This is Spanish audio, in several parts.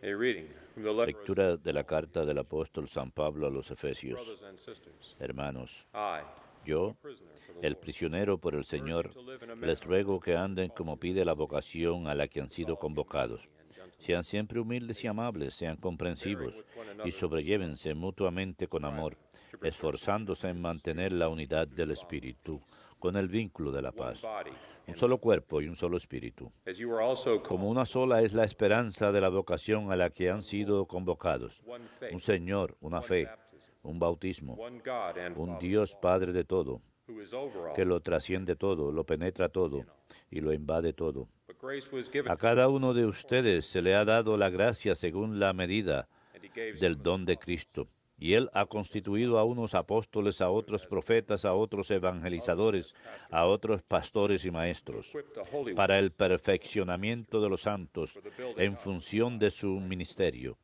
A reading from the letter of Lectura de la carta del apóstol San Pablo a los Efesios. brothers and sisters. Hermanos, I, a yo, prisoner for the el Lord, prisionero por el urge you Señor, to live in a les manner ruego que anden como pide la vocación a la que han sido with all humility convocados. and gentleness, Sean siempre humildes y amables, sean comprensivos bearing with one y another, sobrellévense mutuamente con amor, to preserve esforzándose en mantener la unidad del Espíritu con el vínculo de la one paz. body, Un and solo cuerpo y un solo espíritu. as you are also Como called, una sola es la esperanza de la vocación a la que han sido convocados. one Un faith, Señor, una one fe, baptism, un bautismo, one God and un Father, Dios Padre de todo, who is over que all. lo trasciende todo, lo penetra todo y lo invade todo. But grace was given A to cada uno de ustedes se le ha dado la gracia según la medida and he gave some del don de Cristo. Y Él ha constituido a unos apóstoles, a otros profetas, a otros evangelizadores, a otros pastores y maestros, equip the holy para el perfeccionamiento de los santos for the building en función de su ministerio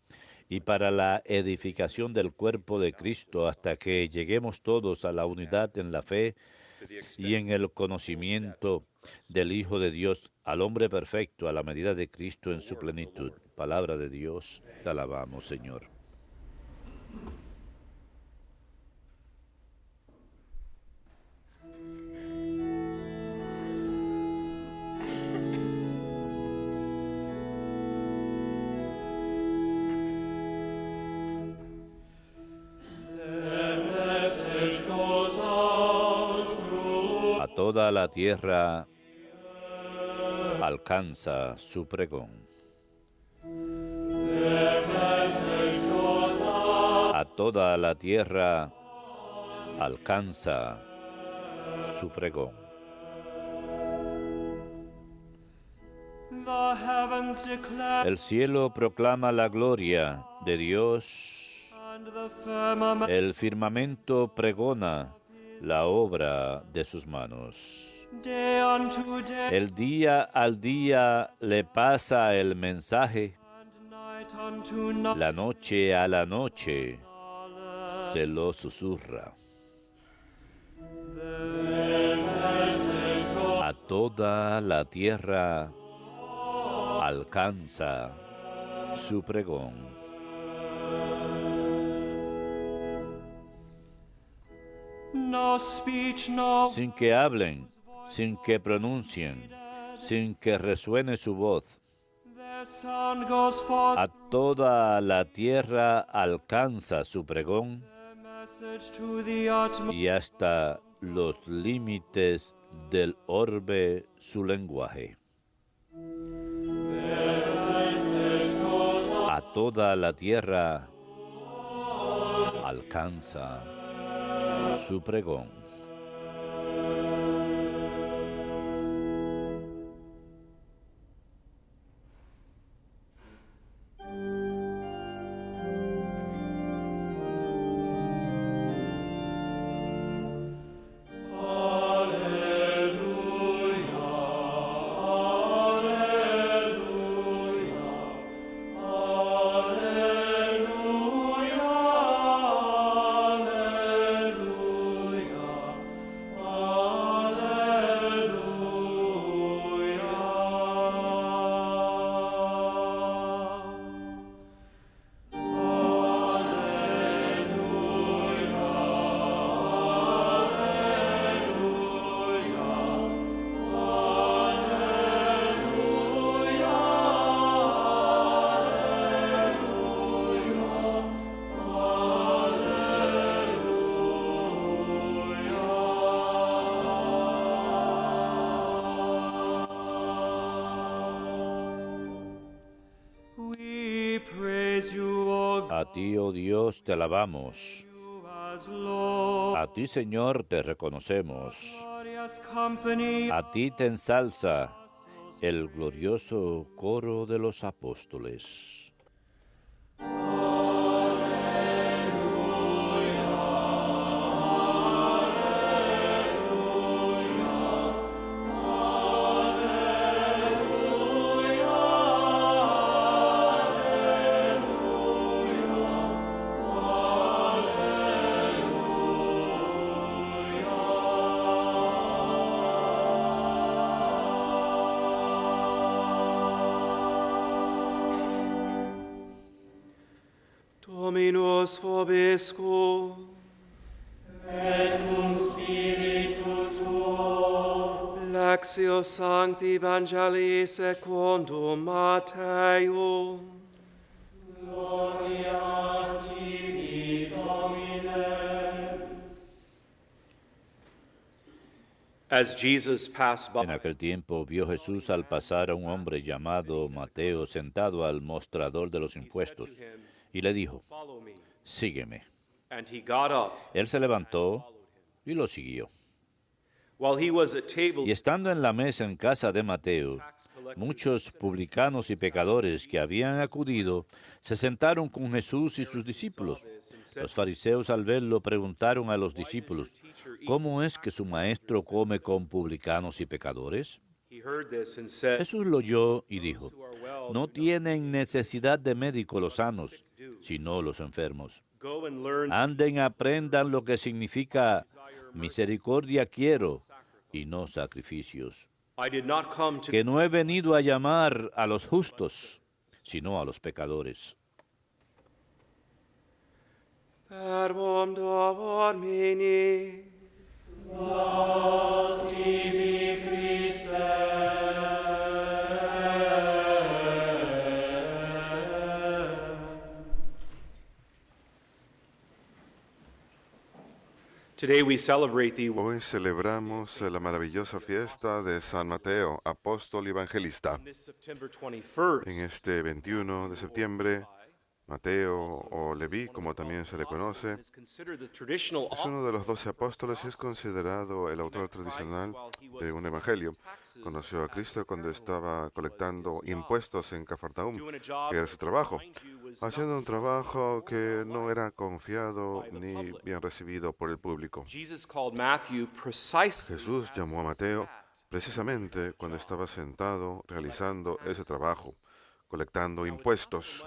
y para la edificación del cuerpo de Cristo hasta que lleguemos todos a la unidad en la fe to the y extent en el conocimiento del Hijo de Dios, al hombre perfecto, a la medida de Cristo en su plenitud. Palabra de Dios, te alabamos, Señor. A toda la tierra alcanza su pregón. A toda la tierra alcanza su pregón. The heavens declare, El cielo proclama la gloria de Dios. and the firmament El firmamento pregona la obra de sus manos. day unto day, El día al día le pasa el mensaje, and night unto night. la noche a la noche se lo susurra. A toda la tierra alcanza su pregón. No speech, no Sin que hablen, sin que pronuncien, sin que resuene su voz, their sound goes forth, a toda la tierra alcanza su pregón their message to the utmost. y hasta los límites del orbe su lenguaje. A toda la tierra alcanza su pregón. We praise you, O A ti, oh Dios, te alabamos. God, as Lord. A ti, Señor, te reconocemos. Glorious company, A ti te ensalza el glorioso coro de los apóstoles. Dominus vobiscum. Et cum spiritu tuo. Lectio Sancti Evangelii secundum Mattheum. Gloria a tibi, Domine. As Jesus passed En by, aquel tiempo vio Jesús al pasar a un hombre llamado Mateo sentado al mostrador de los impuestos y le dijo, follow me. sígueme. And he got up. Él se levantó y lo siguió. While he was at table, Y estando en la mesa en casa de Mateo, muchos publicanos y pecadores que habían acudido se sentaron con Jesús y sus discípulos. Los fariseos al verlo preguntaron a los discípulos, ¿cómo es que su maestro come con publicanos y pecadores? he heard this and said, Jesús lo oyó y dijo, no tienen necesidad de médico los sanos, sino los enfermos. Go and learn. Anden, aprendan lo que significa misericordia quiero y no sacrificios. I did not come to Que no he venido a llamar a los justos, sino a los pecadores. Verbum Domini. Nos tibi, Christe. Today we celebrate the Hoy celebramos la maravillosa fiesta de San Mateo, apóstol y evangelista. this September 21st. En este 21 de septiembre, Mateo o Leví, como también se le conoce, Is considered the traditional es uno de los 12 apóstoles y es considerado el autor tradicional de un evangelio. Conoció a Cristo cuando estaba colectando impuestos en Cafarnaúm, que era su trabajo, haciendo un trabajo que no era confiado ni bien recibido por el público. Jesus called Matthew precisely Jesús llamó a Mateo precisamente cuando estaba sentado realizando ese trabajo, colectando impuestos.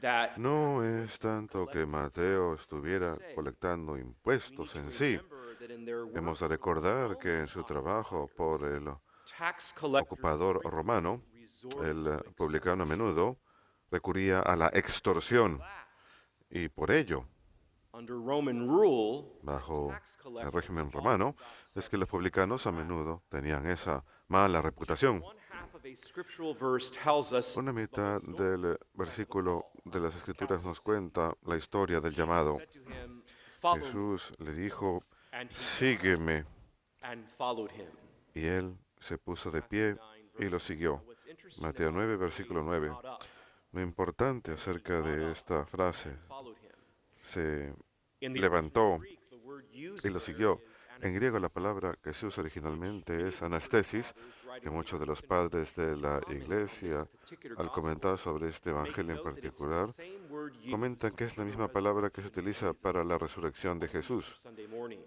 that No es tanto que Mateo estuviera colectando impuestos en sí. that in their work, Hemos de recordar que en su trabajo por el tax collectors ocupador romano, el publicano a menudo recurría a la extorsión y por ello, under Roman rule, bajo tax el collectors régimen romano, es que los publicanos a menudo tenían esa mala reputación. one half of a scriptural verse tells us Una mitad del versículo de las Escrituras nos cuenta la historia del llamado. said to him, follow me, Jesús le dijo, and he sígueme, and followed him. y él se puso de pie y lo siguió. What's interesting Mateo 9, versículo 9. got up, Lo importante acerca de esta frase, followed him. se In the levantó Greek, the word used y lo there siguió. is En griego la palabra que se usa originalmente es anastesis, que muchos de los padres de la iglesia, al comentar sobre este evangelio en particular, comentan que es la misma palabra que se utiliza para la resurrección de Jesús. Sunday morning.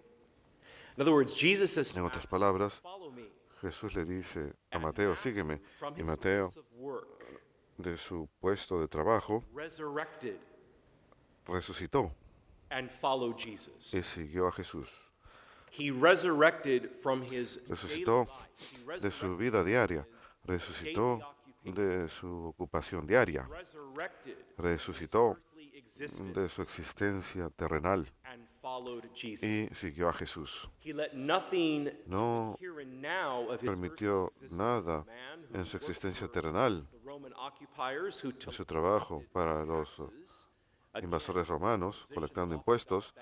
In other words, Jesus says, En otras palabras, follow me. Jesús le dice a Mateo, sígueme, From y his Mateo, place of work, de su puesto de trabajo, resurrected resucitó and followed Jesus. y siguió a Jesús. He resurrected from his Resucitó daily life. He de resurrected su vida diaria, resucitó de su ocupación diaria, resurrected resucitó earthly existence de su existencia terrenal and followed Jesus. y siguió a Jesús. He let nothing No here and now of his permitió earthly existence nada man who en su worked existencia for terrenal, the Roman occupiers who en took su trabajo para los invasores romanos, colectando impuestos,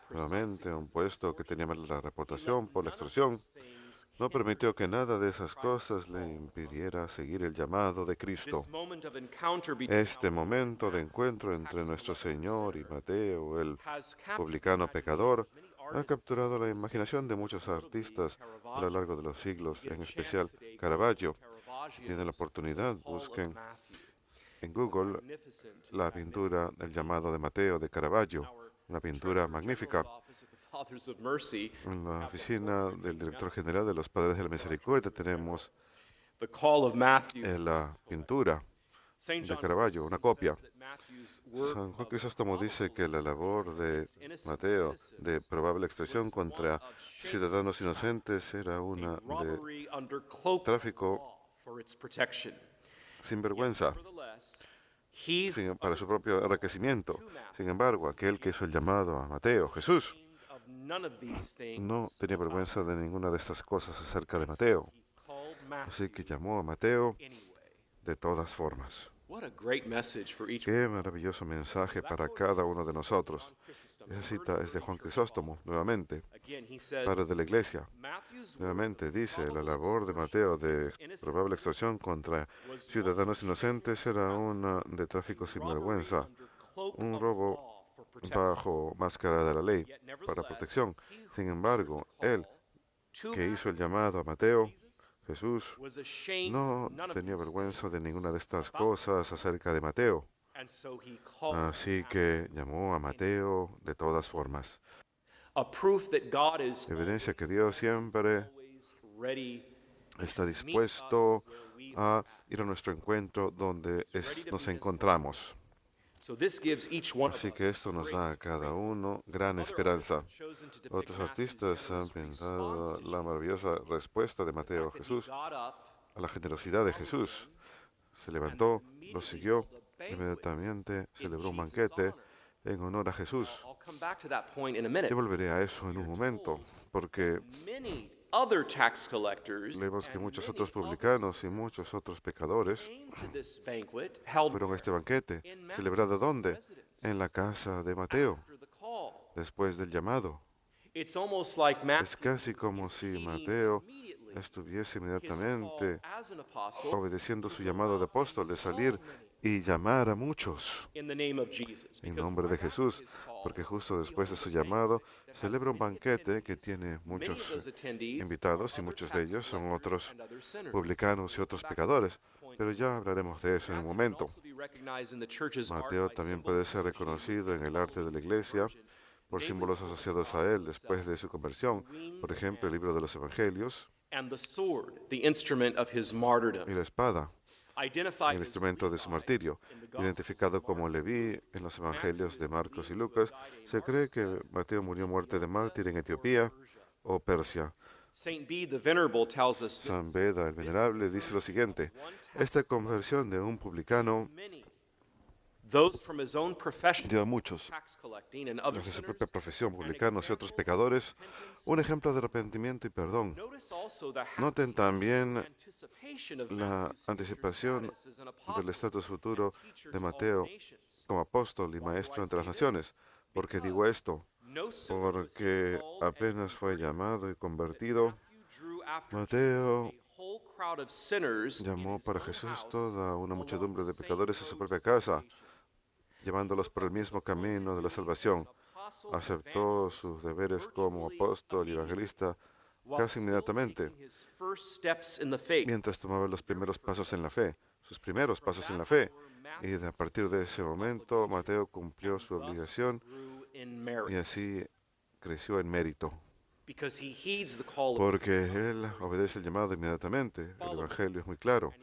nuevamente un puesto que tenía mala reputación por la extorsión, no permitió que nada de esas cosas le impidiera seguir el llamado de Cristo. Este momento de encuentro entre nuestro Señor y Mateo, el publicano pecador, ha capturado la imaginación de muchos artistas a lo largo de los siglos, en especial Caravaggio. Si tienen la oportunidad, busquen en Google la pintura El llamado de Mateo de Caravaggio, una pintura magnífica. En la oficina del director general de los Padres de la Misericordia tenemos la pintura de Caravaggio, una copia. San Juan Crisóstomo dice que la labor de Mateo de probable extorsión contra ciudadanos inocentes era una de tráfico sin vergüenza. He para su propio enriquecimiento. Sin embargo, aquel que hizo el llamado a Mateo, Jesús, of none of these things no tenía vergüenza de ninguna de estas cosas acerca de Mateo. he called Así Matthew que llamó a Mateo anyway. de todas formas. What a great message for each Qué maravilloso mensaje para cada uno de nosotros. Esa cita es de Juan Crisóstomo, nuevamente, Again, he says, padre de la iglesia. Matthew's word Nuevamente dice, la labor de Mateo de probable extorsión contra ciudadanos inocentes era una de tráfico sin vergüenza, un robo bajo máscara de la ley para protección. Sin embargo, él que hizo el llamado a Mateo, Jesús, was ashamed no of none of tenía these vergüenza de ninguna de estas cosas acerca de Mateo. and so he called Así que llamó a Mateo de todas formas. a proof that God is Evidencia que Dios siempre always ready está dispuesto a ir a nuestro encuentro donde nos encontramos. so this gives each one of Así us que esto nos da a cada uno gran esperanza. chosen to depict Otros Matthew's artistas han generous pintado response to la maravillosa respuesta de Mateo a that he Jesús, got up a la generosidad de Jesús. Se levantó, lo siguió, inmediatamente celebró un banquete en honor a Jesús. I'll come back to that point in a minute. Yo volveré a eso en un momento, porque Many other tax collectors leemos que and muchos many otros others publicanos y muchos otros pecadores came to this banquet held fueron a este banquete, celebrado ¿dónde? En la casa de Mateo, after the call. después del llamado. It's almost like Es Matthew casi como is si heeding Mateo immediately estuviese his inmediatamente call as an apostle obedeciendo su llamado de apóstol de salir y llamar a muchos in the name of Jesus. en Because nombre de right after Jesús, his call, porque justo he después de holds su a banquet llamado that has celebra un many banquete que attendees. tiene Many of muchos those attendees invitados are y other muchos tax de ellos son collectors otros and other sinners. publicanos y otros Back to pecadores, the point. pero ya hablaremos de eso en un Matthew can momento. also be recognized in the church's art Mateo by también symbols puede ser associated with reconocido en his el arte de la iglesia conversion, por namely símbolos the book of asociados a God él después de su conversión, por ejemplo, el libro de los Evangelios and the sword, the instrument of his martyrdom. y la espada, Identified el as instrumento de su Levi martirio. in the Gospels Identificado of como Mark. Leví en los Evangelios de Marcos y Lucas, se cree que Mateo murió muerte de mártir en Etiopía o Persia. Saint Bede the Venerable tells us that San Beda el Venerable dice lo siguiente: esta conversión de un publicano many, those from his own profession, dio a muchos, tax collecting and other los de su sinners, propia profesión, publicanos y otros pecadores, un ejemplo de arrepentimiento y perdón. notice also the Noten también anticipation of la Matthew's anticipación status as an del apostle estatus futuro and teacher de to all Mateo nations. como apóstol y maestro entre las naciones. ¿Por qué digo esto? No sooner was he Porque called and apenas fue llamado y convertido, Matthew drew after Mateo him a whole crowd of sinners in llamó his para own Jesús house, toda una along muchedumbre the de same pecadores a su road propia to casa, salvation. llevándolos por el mismo camino de la salvación. Aceptó sus deberes como apóstol y evangelista casi inmediatamente, mientras tomaba los primeros pasos en la fe, sus primeros pasos en la fe. Y a partir de ese momento, Mateo cumplió su obligación y así creció en mérito, porque él obedece el llamado inmediatamente. El Evangelio es muy claro.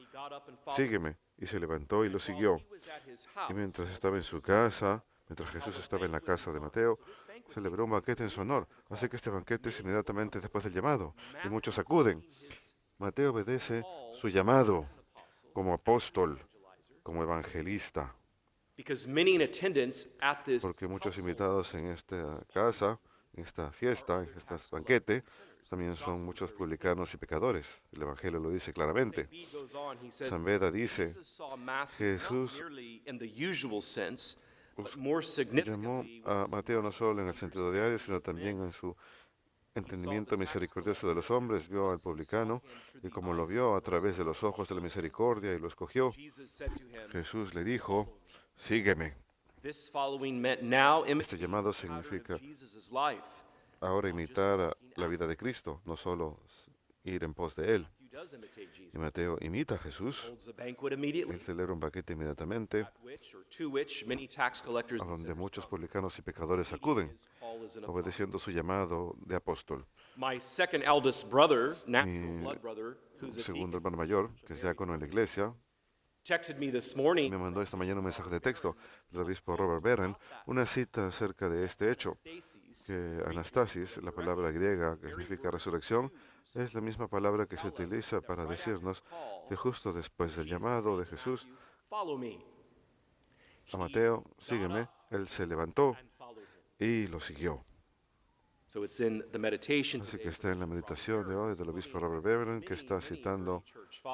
Sígueme. Y se levantó y lo siguió. Y mientras estaba en su casa, mientras Jesús estaba en la casa de Mateo, celebró un banquete en su honor. Así que este banquete es inmediatamente después del llamado. Y muchos acuden. Mateo obedece su llamado como apóstol, como evangelista. Porque muchos invitados en esta casa, en esta fiesta, en este banquete, también son muchos publicanos y pecadores. El Evangelio lo dice claramente. San Beda dice, Jesús llamó a Mateo no solo en el sentido diario, sino también en su entendimiento misericordioso de los hombres. Vio al publicano y como lo vio a través de los ojos de la misericordia y lo escogió, Jesús le dijo, sígueme. Este llamado significa ahora imitar la vida de Cristo, no solo ir en pos de Él. Y Mateo imita a Jesús. Él celebra un banquete inmediatamente, a donde muchos publicanos y pecadores acuden, obedeciendo su llamado de apóstol. Mi segundo hermano mayor, que es diácono en la iglesia, me mandó esta mañana un mensaje de texto del obispo Robert Barron, una cita acerca de este hecho, que Anastasis, la palabra griega que significa resurrección, es la misma palabra que se utiliza para decirnos que justo después del llamado de Jesús, a Mateo, sígueme. Él se levantó y lo siguió. So it's in the meditation Así today que está en la meditación de hoy del obispo Robert Beveren, que está citando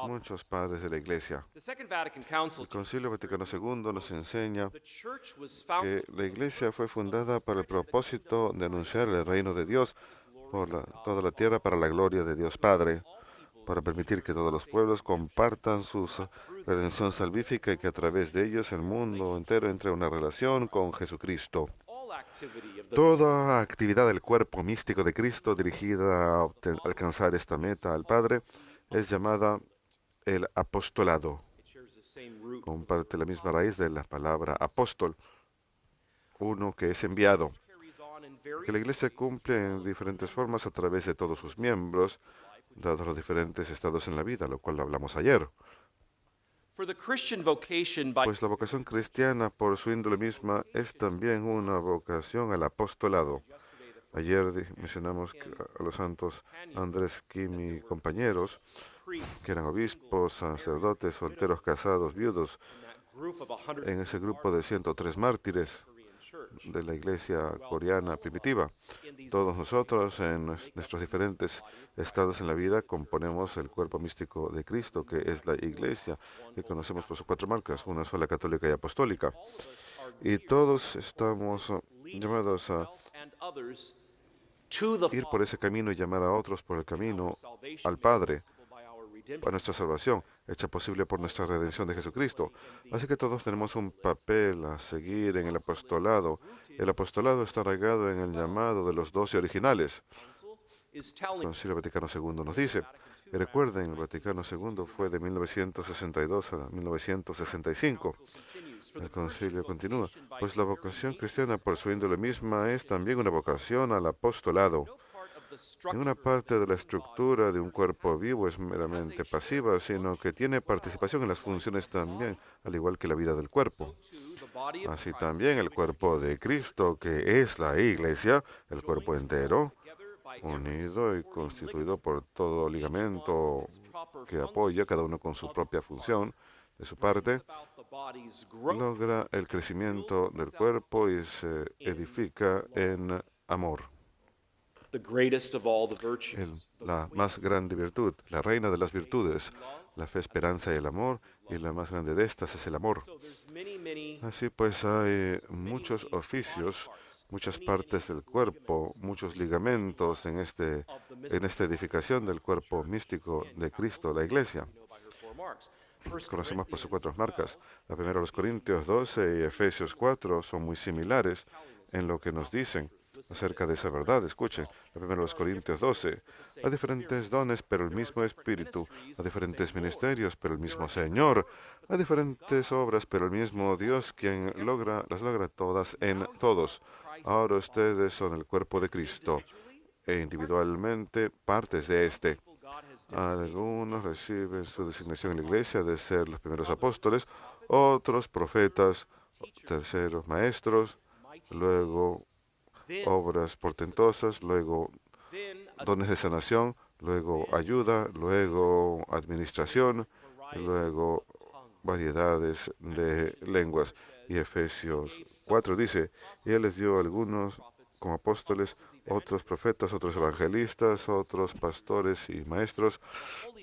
muchos padres de la Iglesia. The Second Vatican Council El Concilio Vaticano II nos enseña the church was founded que la Iglesia fue fundada para el propósito de anunciar el reino de Dios por toda la tierra para la gloria de Dios Padre, para permitir que todos los pueblos compartan su redención salvífica y que a través de ellos el mundo entero entre en una relación con Jesucristo. all activity of the Toda actividad del cuerpo místico de Cristo dirigida a alcanzar esta meta al Padre es llamada el apostolado. it shares the same root. Comparte la misma raíz de la palabra apóstol, uno que es enviado. Carries on in Que la various Iglesia cumple en diferentes formas a través de todos sus miembros, dados los diferentes estados en la vida, lo cual lo hablamos ayer. for the Christian vocation by Pues la vocación cristiana, por su índole misma, es también una vocación al apostolado. Ayer mencionamos a los santos Andrés, Kim y compañeros, que eran obispos, sacerdotes, solteros, casados, viudos, that group of 100 en ese grupo de 103 mártires Korean church. de la iglesia coreana primitiva. Todos nosotros, en nuestros diferentes estados en la vida, componemos el cuerpo místico de Cristo, que es la iglesia, que conocemos por sus 4 marcas, una sola católica y apostólica. Y todos estamos llamados a And others to the ir por ese camino y llamar a otros por el camino salvation al Padre, by our redemption. para nuestra salvación, hecha posible por nuestra redención de Jesucristo. Así que todos tenemos un papel a seguir en el apostolado. El apostolado está arraigado en el llamado de los 12 originales. Is El telling Concilio Vaticano II nos dice, y recuerden, el Vaticano II fue de 1962 a 1965. El concilio continúa, pues la vocación cristiana por su índole misma es también una vocación al apostolado. Ninguna parte de la estructura de un cuerpo vivo es meramente pasiva, sino que tiene participación en las funciones también, al igual que la vida del cuerpo. Así también el cuerpo de Cristo, que es la Iglesia, el cuerpo entero, unido y constituido por todo ligamento que apoya, cada uno con su propia función, de su parte, logra el crecimiento del cuerpo y se edifica en amor. the greatest of all the virtues. La más grande virtud, la reina de las virtudes, la fe, esperanza y el amor, y la más grande de estas es el amor. So there's many Así pues hay muchos oficios, muchas partes del cuerpo, muchos ligamentos en esta edificación del cuerpo místico de Cristo, la Iglesia. know by her 4 marks. First Conocemos por sus 4 marcas. La primera, los Corintios 12 y Efesios 4 son muy similares en lo que nos dicen acerca de esa verdad. Escuchen, la primera, los Corintios 12. Hay diferentes dones, pero el mismo Espíritu. Hay diferentes ministerios, pero el mismo Señor. Hay diferentes obras, pero el mismo Dios, quien las logra todas en todos. Ahora ustedes son el cuerpo de Cristo e individualmente partes de este. Algunos reciben su designación en la iglesia de ser los primeros apóstoles, otros profetas, terceros maestros, luego obras portentosas, luego then a dones de sanación, luego ayuda, luego administración, luego variedades de lenguas. Y Efesios 4 dice, y Él les dio a algunos como apóstoles, otros profetas, otros evangelistas, otros pastores y maestros,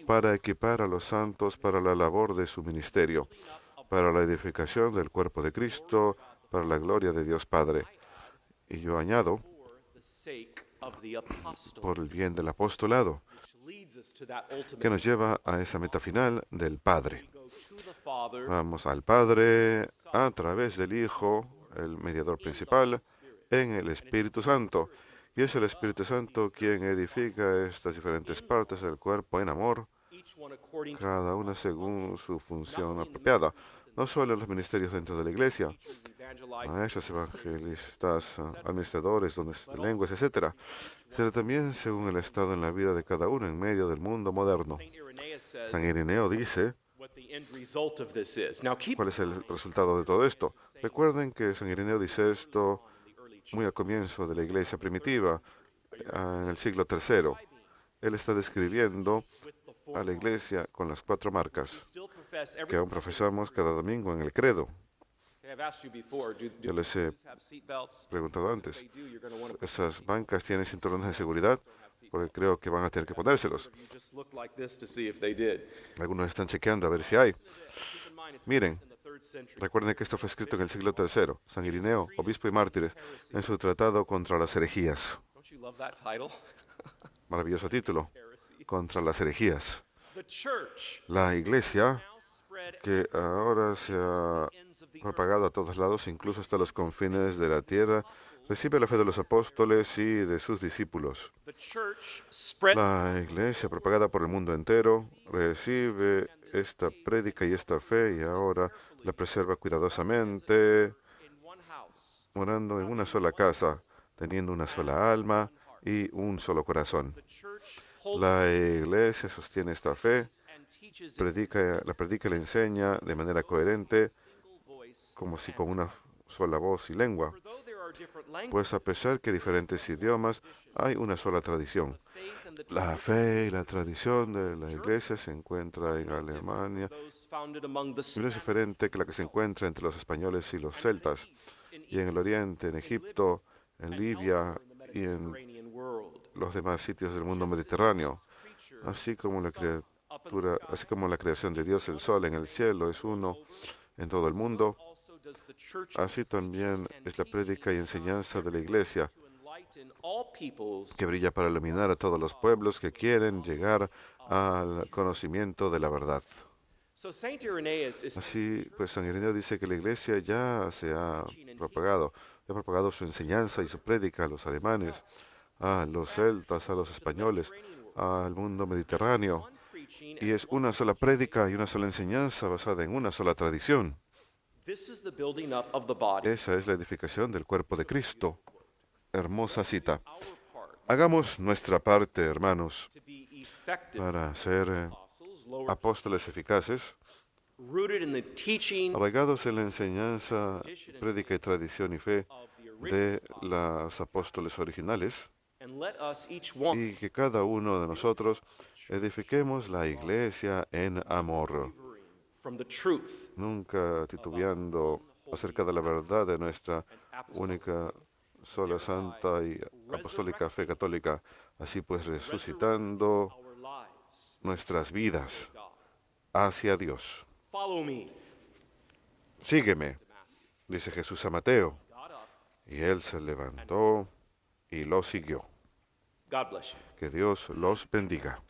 para equipar a los santos para la labor de su ministerio, para la edificación del cuerpo de Cristo, para la gloria de Dios Padre. Y yo añado, for the sake of the apostle, por el bien del apostolado, which leads us to that ultimate que nos lleva a esa meta final del Padre. go to the Father Vamos al Padre a través del Hijo, el mediador principal, en el Espíritu Santo. Y es el Espíritu Santo quien edifica estas diferentes partes del cuerpo en amor, each one according to cada una según su función apropiada. No solo en los ministerios dentro de la iglesia, evangelize, maestros, evangelistas, administradores, dones de lenguas, etc., sino también según el estado en la vida de cada uno en medio del mundo moderno. Saint Irenaeus says San Ireneo dice, what the end result of this is. Now keep ¿cuál es el resultado de todo esto? Recuerden que San Ireneo dice esto muy al comienzo de la iglesia primitiva, en el siglo III. Él está describiendo a la iglesia con las 4 marcas still profess every que aún profesamos cada domingo en el credo. Yo les he preguntado antes, ¿esas bancas tienen cinturones de seguridad? Porque creo que van a tener que ponérselos. Algunos están chequeando a ver si hay. Miren, recuerden que esto fue escrito en el siglo III. San Irineo, obispo y mártir, en su tratado contra las herejías. Maravilloso título, contra las herejías. La iglesia, que ahora se ha propagado a todos lados, incluso hasta los confines de la tierra, recibe la fe de los apóstoles y de sus discípulos. La iglesia, propagada por el mundo entero, recibe esta prédica y esta fe y ahora la preserva cuidadosamente, morando en una sola casa, teniendo una sola alma y un solo corazón. La iglesia sostiene esta fe, la predica y la enseña de manera coherente, como si con una sola voz y lengua. Pues a pesar que diferentes idiomas, hay una sola tradición. La fe y la tradición de la iglesia se encuentra en Alemania y no es diferente que la que se encuentra entre los españoles y los celtas, y en el oriente, en Egipto, en Libia y en los demás sitios del mundo mediterráneo, así como la creación de Dios, el sol en el cielo es uno en todo el mundo. Así también es la prédica y enseñanza de la iglesia, que brilla para iluminar a todos los pueblos que quieren llegar al conocimiento de la verdad. Así pues, San Ireneo dice que la iglesia ya se ha propagado su enseñanza y su prédica a los alemanes, a los celtas, a los españoles, al mundo mediterráneo, y es una sola prédica y una sola enseñanza basada en una sola tradición. Esa es la edificación del cuerpo de Cristo. Hermosa cita. Hagamos nuestra parte, hermanos, para ser apóstoles eficaces, arraigados en la enseñanza, prédica y tradición y fe de los apóstoles originales, y que cada uno de nosotros edifiquemos la iglesia en amor, nunca titubeando acerca de la verdad de nuestra única, sola, santa y apostólica fe católica, así pues resucitando nuestras vidas hacia Dios. Sígueme, dice Jesús a Mateo, y él se levantó y lo siguió. Que Dios los bendiga.